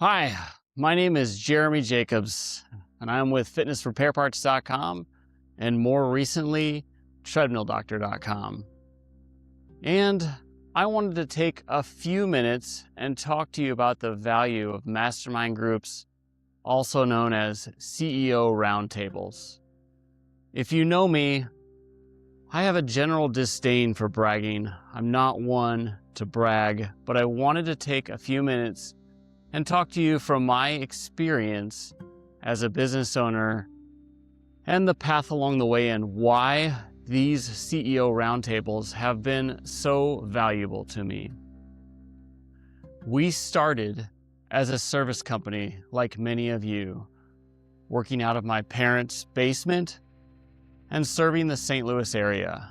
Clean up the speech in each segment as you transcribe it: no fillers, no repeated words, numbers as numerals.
Hi, my name is Jeremy Jacobs, and I'm with fitnessrepairparts.com and more recently, treadmilldoctor.com. And I wanted to take a few minutes and talk to you about the value of mastermind groups, also known as CEO Roundtables. If you know me, I have a general disdain for bragging. I'm not one to brag, but I wanted to take a few minutes and talk to you from my experience as a business owner and the path along the way and why these CEO roundtables have been so valuable to me. We started as a service company, like many of you, working out of my parents' basement and serving the St. Louis area.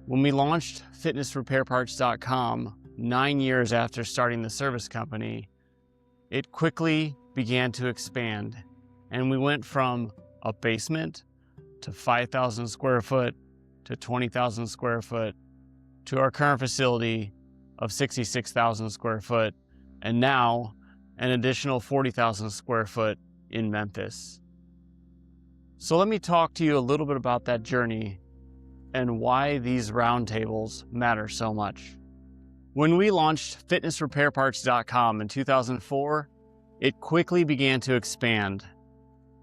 When we launched fitnessrepairparts.com 9 years after starting the service company, it quickly began to expand, and we went from a basement to 5,000 square foot to 20,000 square foot to our current facility of 66,000 square foot, and now an additional 40,000 square foot in Memphis. So let me talk to you a little bit about that journey and why these roundtables matter so much. When we launched fitnessrepairparts.com in 2004, it quickly began to expand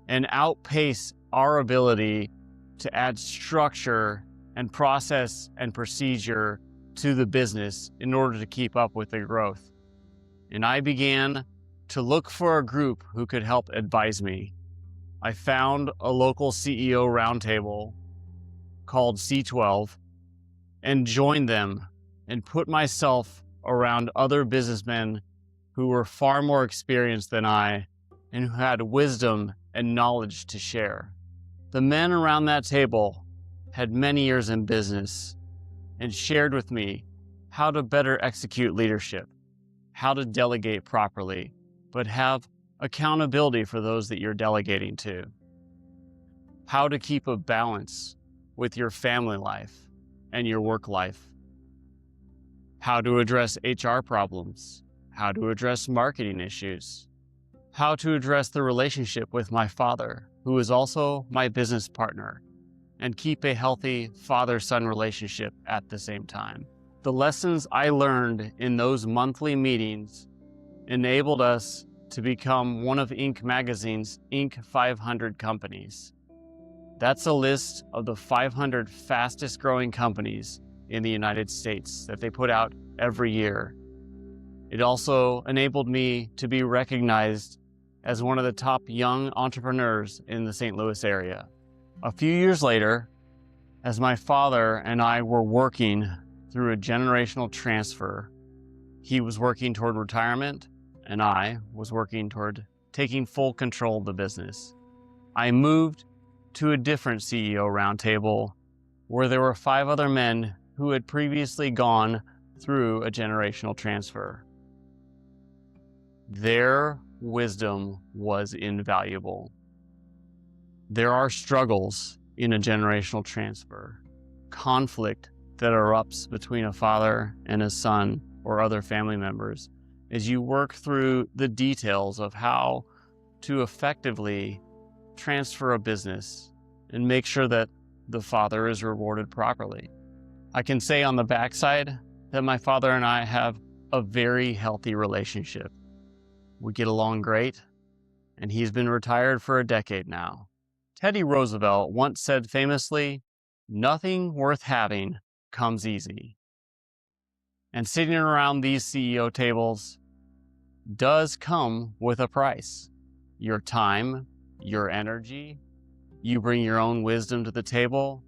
and outpace our ability to add structure and process and procedure to the business in order to keep up with the growth. And I began to look for a group who could help advise me. I found a local CEO roundtable called C12 and joined them and put myself around other businessmen who were far more experienced than I and who had wisdom and knowledge to share. The men around that table had many years in business and shared with me how to better execute leadership, how to delegate properly, but have accountability for those that you're delegating to, how to keep a balance with your family life and your work life, how to address HR problems, how to address marketing issues, how to address the relationship with my father, who is also my business partner, and keep a healthy father-son relationship at the same time. The lessons I learned in those monthly meetings enabled us to become one of Inc. magazine's Inc. 500 companies. That's a list of the 500 fastest growing companies in the United States that they put out every year. It also enabled me to be recognized as one of the top young entrepreneurs in the St. Louis area. A few years later, as my father and I were working through a generational transfer, he was working toward retirement and I was working toward taking full control of the business. I moved to a different CEO roundtable where there were 5 other men who had previously gone through a generational transfer. Their wisdom was invaluable. There are struggles in a generational transfer, conflict that erupts between a father and a son or other family members as you work through the details of how to effectively transfer a business and make sure that the father is rewarded properly. I can say on the backside that my father and I have a very healthy relationship. We get along great, and he's been retired for a decade now. Teddy Roosevelt once said famously, "Nothing worth having comes easy." And sitting around these CEO tables does come with a price. Your time, your energy, you bring your own wisdom to the table.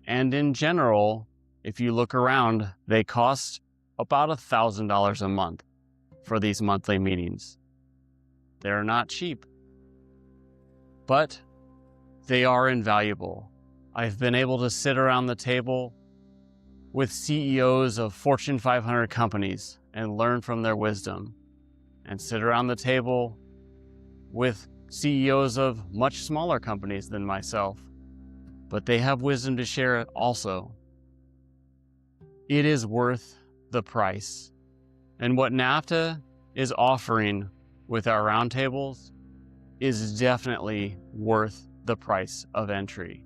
And in general, if you look around, they cost about $1,000 a month for these monthly meetings. They're not cheap, but they are invaluable. I've been able to sit around the table with CEOs of Fortune 500 companies and learn from their wisdom, and sit around the table with CEOs of much smaller companies than myself, but they have wisdom to share also. It is worth the price. And what NAHFTA is offering with our roundtables is definitely worth the price of entry.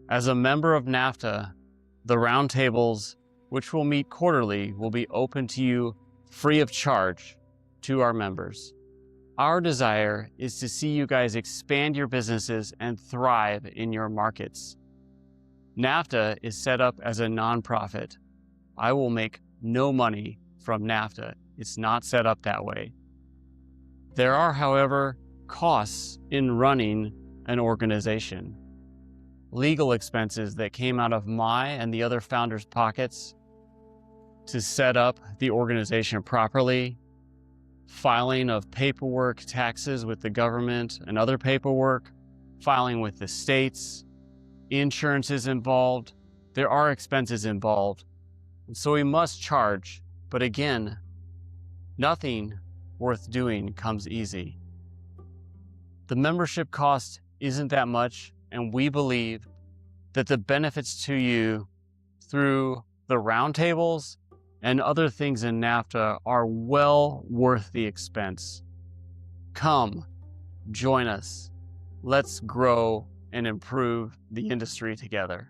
As a member of NAHFTA, the roundtables, which will meet quarterly, will be open to you free of charge to our members. Our desire is to see you guys expand your businesses and thrive in your markets. NAHFTA is set up as a nonprofit. I will make no money from NAHFTA. It's not set up that way. There are, however, costs in running an organization. Legal expenses that came out of my and the other founders' pockets to set up the organization properly, filing of paperwork, taxes with the government and other paperwork, filing with the states, insurance is involved. There are expenses involved. And so we must charge. But again, nothing worth doing comes easy. The membership cost isn't that much, and we believe that the benefits to you through the roundtables and other things in NAHFTA are well worth the expense. Come, join us. Let's grow and improve the industry together.